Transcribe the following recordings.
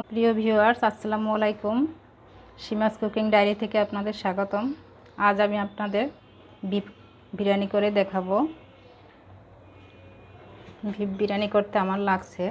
প্রিয় ভিউয়ার্স, আসসালামু আলাইকুম। সীমাস কুকিং ডায়েরি থেকে আপনাদের স্বাগতম। আজ আমি আপনাদের বিফ বিরিয়ানি করে দেখাবো। বিফ বিরিয়ানি করতে আমার লাগছে,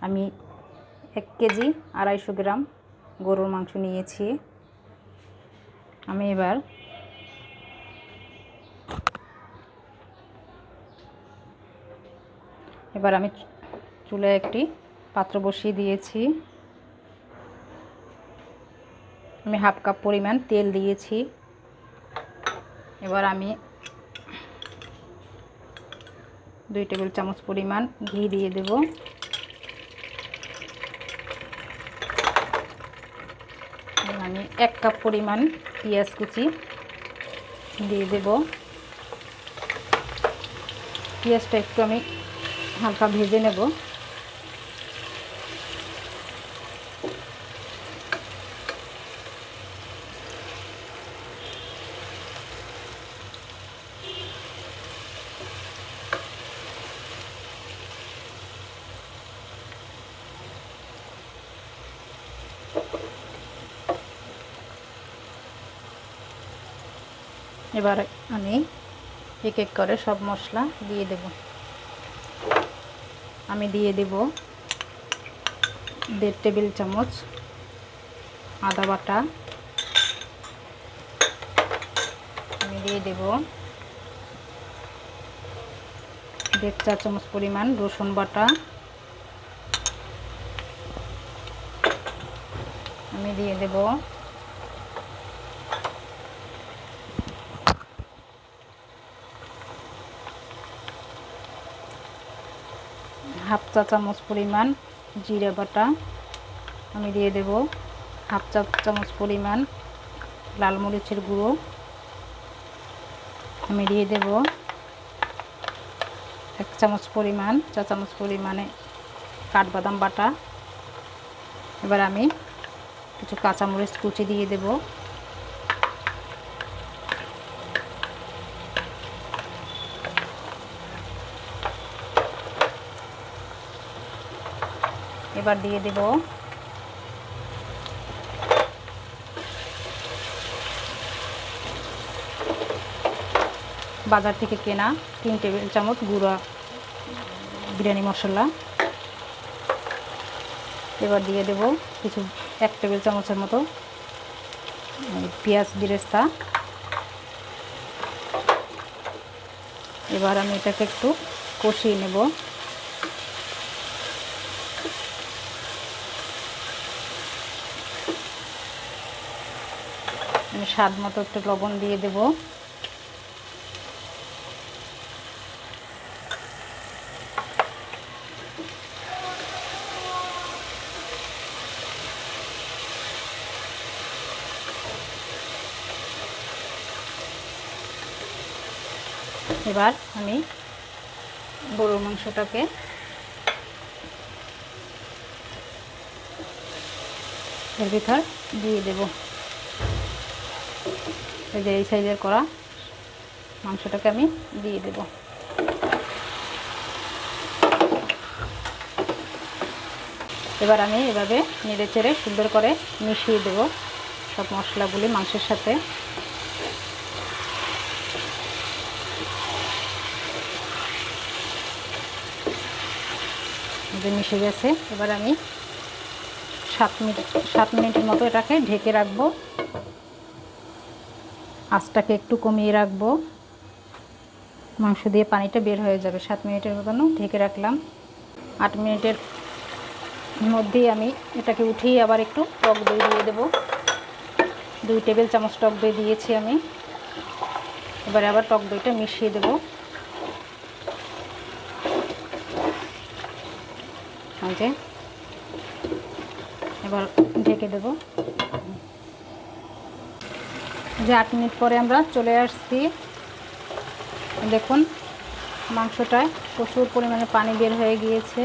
আমি 1 কেজি 250 গ্রাম গরুর মাংস নিয়েছি। আমি এবার আমি চুলায় একটি পাত্র বসিয়ে দিয়েছি। আমি হাফ কাপ পরিমাণ তেল দিয়েছি। এবার আমি 2 টেবিল চামচ পরিমাণ ঘি দিয়ে দেব। আমি 1 কাপ পরিমাণ পেঁয়াজ কুচি দিয়ে দেব। পেঁয়াজটা একটু আমি হালকা ভেজে নেব। এবার আমি এক এক করে সব মশলা দিয়ে দেব। আমি দিয়ে দেব 1.5 টেবিল চামচ আদা বাটা। আমি দিয়ে দেব 1.5 চা চামচ পরিমাণ রসুন বাটা। আমি দিয়ে দেব হাফ চা চামচ পরিমাণ জিরা বাটা। আমি দিয়ে দেব হাফ চা চামচ পরিমাণ লাল মরিচের গুঁড়ো। আমি দিয়ে দেব 1 চামচ পরিমাণ চা চামচ পরিমাণে কাঠবাদাম বাটা। এবার আমি কিছু কাঁচামরিচ কুচি দিয়ে দেব। এবার দিয়ে দেব বাজার থেকে কেনা 3 টেবিল চামচ গুঁড়া বিরিয়ানি মশলা। এবার দিয়ে দেব কিছু 1 টেবিল চামচের মতো পেঁয়াজ বেরেস্তা। এবার আমি এটাকে একটু কষিয়ে নেব। আমি স্বাদ মতো একটু লবণ দিয়ে দেব। এবার আমি গরুর মাংসটাকে এর ভিতর দিয়ে দেব। এই যে এই সাইজের করা মাংসটাকে আমি দিয়ে দেব। এবার আমি এভাবে নেড়ে চেড়ে সুন্দর করে মিশিয়ে দেব সব মশলাগুলি মাংসের সাথে। মিশে গেছে। এবার আমি 7 মিনিটের মতো এটাকে ঢেকে রাখবো। আঁচটাকে একটু কমিয়ে রাখবো, মাংস দিয়ে পানিটা বের হয়ে যাবে। 7 মিনিটের মতন ঢেকে রাখলাম। 8 মিনিটের মধ্যেই আমি এটাকে উঠিয়ে আবার একটু টক দই দিয়ে দেব। 2 টেবিল চামচ টক দই দিয়েছি আমি। এবারে আবার টক দইটা মিশিয়ে দেব। এবার ঢেকে দেব। যে 8 মিনিট পরে আমরা চলে আসছি। দেখুন মাংসটায় প্রচুর পরিমাণে পানি বের হয়ে গিয়েছে।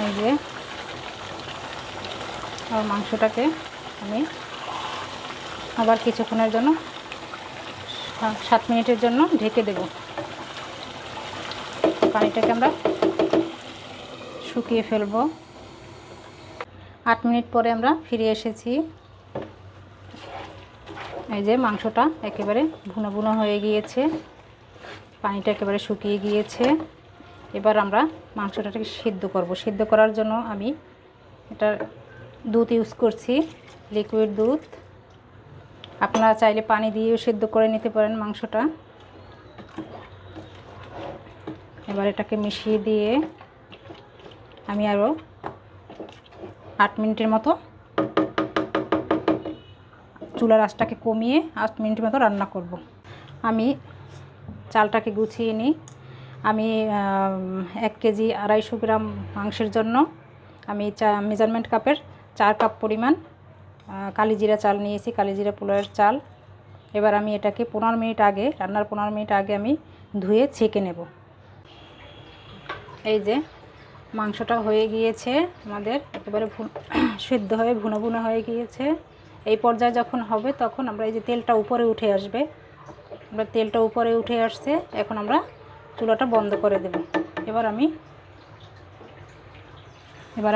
এই যে আর মাংসটাকে আমি আবার কিছুক্ষণের জন্য 7 মিনিটের জন্য ঢেকে দেব। পানিটাকে আমরা শুকিয়ে ফেলব। 8 মিনিট পরে আমরা ফিরে এসেছি। এই যে মাংসটা একেবারে ভুনো ভুনো হয়ে গিয়েছে, পানিটা একেবারে শুকিয়ে গিয়েছে। এবার আমরা মাংসটাকে সিদ্ধ করব। সিদ্ধ করার জন্য আমি এটা দুধ ইউজ করছি, লিকুইড দুধ। আপনারা চাইলে পানি দিয়েও সিদ্ধ করে নিতে পারেন মাংসটা। এবার এটাকে মিশিয়ে দিয়ে আমি আরও 8 মিনিটের মতো চুলার আঁচটাকে কমিয়ে 8 মিনিটের মতো রান্না করব। আমি চালটাকে গুছিয়ে নিই। আমি 1 কেজি 250 গ্রাম মাংসের জন্য আমি মেজারমেন্ট কাপের 4 কাপ পরিমাণ কালিজিরা চাল নিয়েছি, কালিজিরা পোলাওয়ের চাল। এবার আমি এটাকে 15 মিনিট আগে, রান্নার 15 মিনিট আগে আমি ধুয়ে ছেঁকে নেব। এই যে মাংসটা হয়ে গিয়েছে আমাদের, একেবারে সিদ্ধ হয়ে ভুনো ভুনো হয়ে গিয়েছে। এই পর্যায়ে যখন হবে তখন আমরা এই যে তেলটা উপরে উঠে আসবে, আমরা তেলটা উপরে উঠে আসছে, এখন আমরা চুলাটা বন্ধ করে দেব। এবার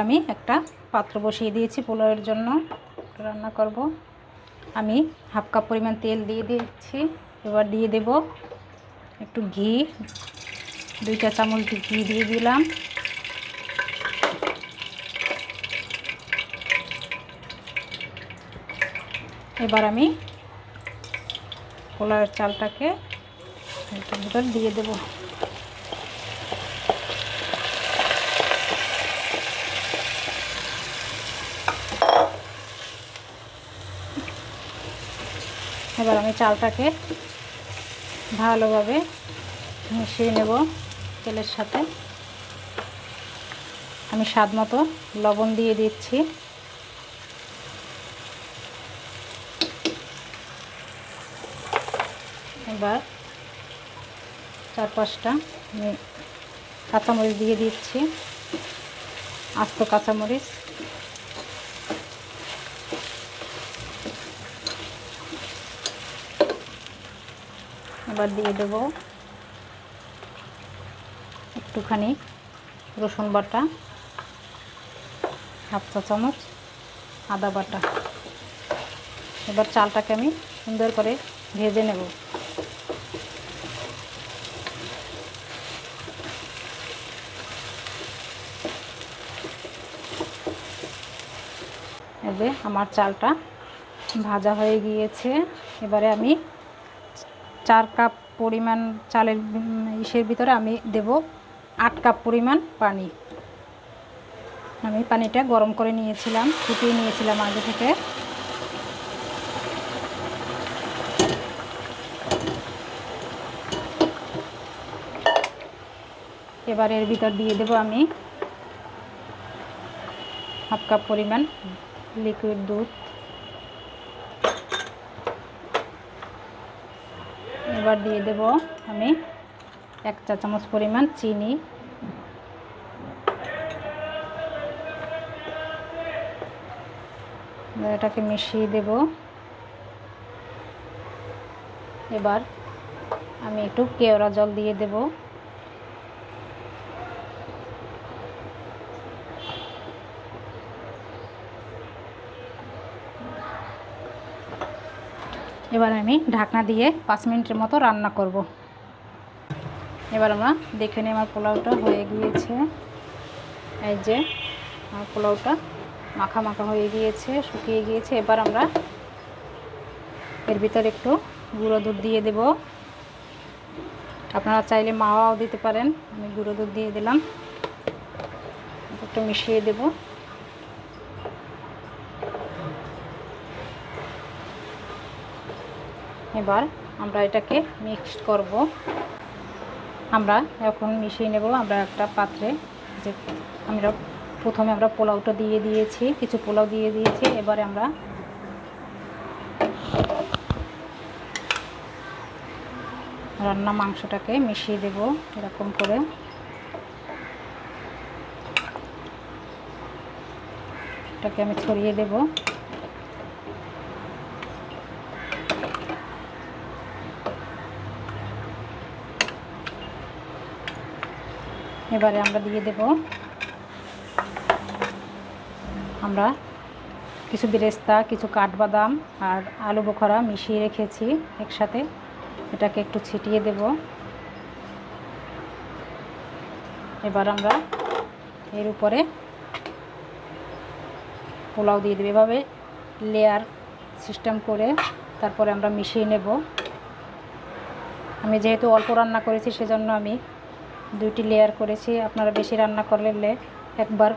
আমি একটা পাত্র বসিয়ে দিয়েছি পোলাওয়ের জন্য, রান্না করব। আমি হাফ কাপ পরিমাণ তেল দিয়ে দিচ্ছি। এবার দিয়ে দেব একটু ঘি, 2 চা চামচ ঘি দিয়ে দিলাম। এবার আমি পোলাওয়ের চালটাকে এটার ভিতর দিয়ে দেব। এবার আমি চালটাকে ভালোভাবে মিশিয়ে নেব তেলের সাথে। আমি স্বাদ মতো লবণ দিয়ে দিচ্ছি। এবার 4-5টা আমি কাঁচামরিচ দিয়ে দিচ্ছি, আস্ত কাঁচামরিচ। এবার দিয়ে দেব একটুখানি রসুন বাটা, হাফ চা চামচ আদা বাটা। এবার চালটাকে আমি সুন্দর করে ভেজে নেব। এই যে আমার চালটা ভাজা হয়ে গিয়েছে। এবারে আমি 4 কাপ পরিমাণ চালের ইসের ভিতরে আমি দেব 8 কাপ পরিমাণ পানি। আমি পানিটা গরম করে নিয়েছিলাম, ফুটিয়ে নিয়েছিলাম আগে থেকে। এবার এর ভিতর দিয়ে দেব আমি হাফ কাপ পরিমাণ লিকুইড দুধ। এবার দিয়ে দেব আমি 1 চা চামচ পরিমাণ চিনি। এটাকে মিশিয়ে দেব। এবার আমি একটু কেওড়া জল দিয়ে দেব। এবার আমি ঢাকনা দিয়ে 5 মিনিটের মতো রান্না করব। এবার আমরা দেখে নিই আমার পোলাওটা হয়ে গিয়েছে। এই যে আমার পোলাওটা মাখা মাখা হয়ে গিয়েছে, শুকিয়ে গিয়েছে। এবার আমরা এর ভিতর একটু গুঁড়ো দুধ দিয়ে দেব। আপনারা চাইলে মাওয়াও দিতে পারেন, আমি গুঁড়ো দুধ দিয়ে দিলাম। একটু মিশিয়ে দেব। এবার আমরা এটাকে মিক্সড করব। আমরা এখন মিশিয়ে নেব। আমরা একটা পাত্রে যে প্রথমে আমরা পোলাওটা দিয়ে দিয়েছি, কিছু পোলাও দিয়ে দিয়েছি। এবারে আমরা রান্না মাংসটাকে মিশিয়ে দেব এরকম করে। এটাকে আমি ছড়িয়ে দেব। এবারে আমরা দিয়ে দেব আমরা কিছু বেরেস্তা, কিছু কাঠবাদাম আর আলু বোখরা মিশিয়ে রেখেছি একসাথে, এটাকে একটু ছিটিয়ে দেব। এবার আমরা এর উপরে পোলাও দিয়ে দেব, এভাবে লেয়ার সিস্টেম করে তারপরে আমরা মিশিয়ে নেব। আমি যেহেতু অল্প রান্না করেছি সেজন্য আমি 2টি লেয়ার করেছি। আপনারা বেশি রান্না করলে একবার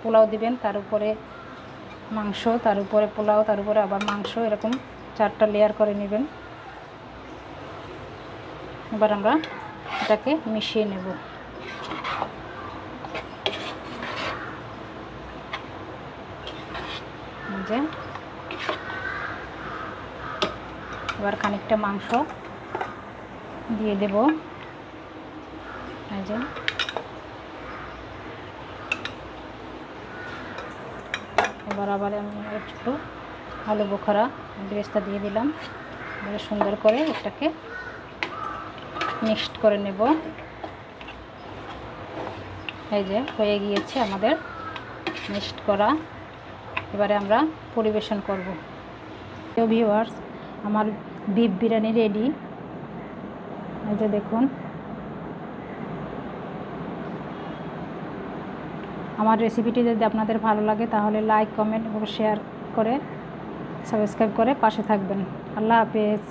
পোলাও দিবেন, তার উপরে মাংস, তার উপরে পোলাও, তার উপরে আবার মাংস, এরকম 4টা লেয়ার করে নেবেন। এবার আমরা এটাকে মিশিয়ে নেব। যে এবার খানিকটা মাংস দিয়ে দেব। এই যে এবার আবার আমি একটু আলু বোখরা বেরেস্তা দিয়ে দিলাম। এবার সুন্দর করে এটাকে মিক্সড করে নেব। এই যে হয়ে গিয়েছে আমাদের মিক্সড করা। এবারে আমরা পরিবেশন করব। তো ভিউয়ার্স, আমার বিফ বিরিয়ানি রেডি। এই যে দেখুন, আমার রেসিপিটি যদি আপনাদের ভালো লাগে তাহলে লাইক, কমেন্ট এবং শেয়ার করে সাবস্ক্রাইব করে পাশে থাকবেন। আল্লাহ হাফেজ।